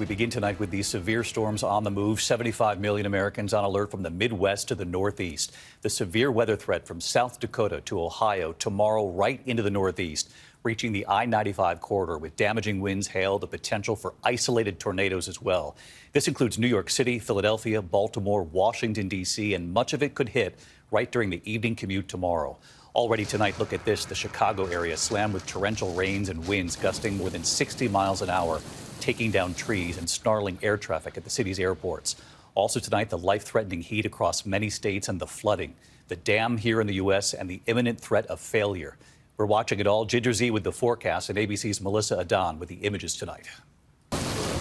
We begin tonight with these severe storms on the move. 75 million Americans on alert from the Midwest to the Northeast. The severe weather threat from South Dakota to Ohio tomorrow right into the Northeast, reaching the I-95 corridor with damaging winds, hail, the potential for isolated tornadoes as well. This includes New York City, Philadelphia, Baltimore, Washington, D.C., and much of it could hit right during the evening commute tomorrow. Already tonight, look at this. The Chicago area slammed with torrential rains and winds gusting more than 60 miles an hour, taking down trees and snarling air traffic at the city's airports. Also tonight, the life-threatening heat across many states and the flooding, the dam here in the U.S. and the imminent threat of failure. We're watching it all. Ginger Z with the forecast and ABC's Melissa Adon with the images tonight.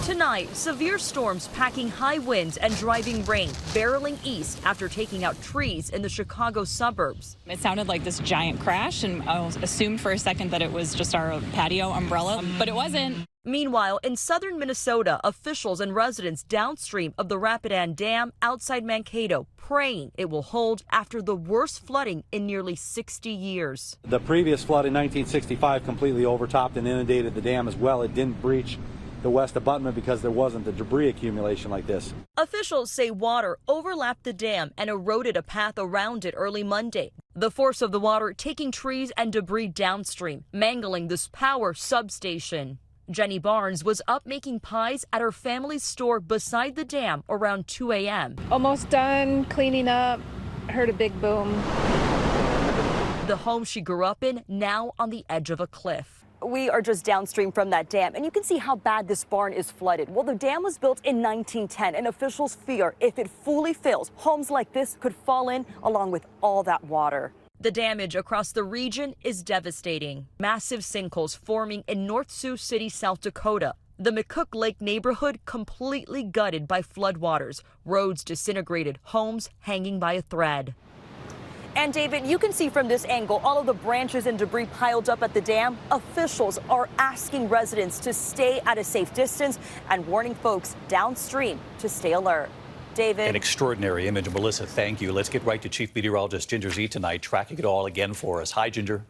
Tonight, severe storms packing high winds and driving rain, barreling east after taking out trees in the Chicago suburbs. It sounded like this giant crash, and I assumed for a second that it was just our patio umbrella, but it wasn't. Meanwhile, in southern Minnesota, officials and residents downstream of the Rapidan Dam outside Mankato praying it will hold after the worst flooding in nearly 60 years. The previous flood in 1965 completely overtopped and inundated the dam as well. It didn't breach the west abutment because there wasn't the debris accumulation like this. Officials say water overlapped the dam and eroded a path around it early Monday. The force of the water taking trees and debris downstream, mangling this power substation. Jenny Barnes was up making pies at her family's store beside the dam around 2 a.m. Almost done cleaning up, heard a big boom. The home she grew up in now on the edge of a cliff. We are just downstream from that dam, and you can see how bad this barn is flooded. Well, the dam was built in 1910, and officials fear if it fully fills, homes like this could fall in along with all that water. The damage across the region is devastating. Massive sinkholes forming in North Sioux City, South Dakota. The McCook Lake neighborhood completely gutted by floodwaters. Roads disintegrated, homes hanging by a thread. And David, you can see from this angle all of the branches and debris piled up at the dam. Officials are asking residents to stay at a safe distance and warning folks downstream to stay alert. David. An extraordinary image. Melissa, thank you. Let's get right to Chief Meteorologist Ginger Z tonight, tracking it all again for us. Hi, Ginger.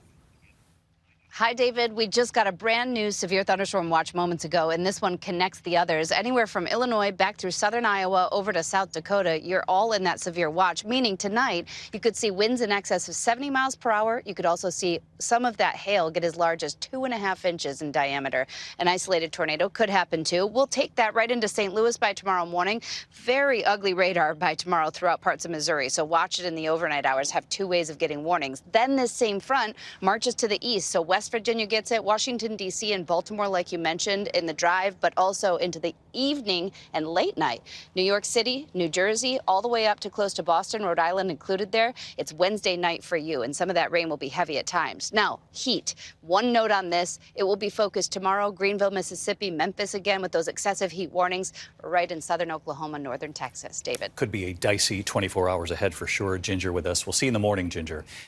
Hi, David. We just got a brand new severe thunderstorm watch moments ago, and this one connects the others. Anywhere from Illinois back through southern Iowa over to South Dakota, you're all in that severe watch, meaning tonight you could see winds in excess of 70 miles per hour. You could also see some of that hail get as large as 2.5 inches in diameter. An isolated tornado could happen, too. We'll take that right into St. Louis by tomorrow morning. Very ugly radar by tomorrow throughout parts of Missouri, so watch it in the overnight hours. Have two ways of getting warnings. Then this same front marches to the east, so West Virginia gets it, Washington, D.C. and Baltimore, like you mentioned, in the drive, but also into the evening and late night. New York City, New Jersey, all the way up to close to Boston, Rhode Island included there. It's Wednesday night for you, and some of that rain will be heavy at times. Now, heat. One note on this, it will be focused tomorrow, Greenville, Mississippi, Memphis again with those excessive heat warnings right in southern Oklahoma, northern Texas. David. Could be a dicey 24 hours ahead for sure. Ginger with us. We'll see you in the morning, Ginger.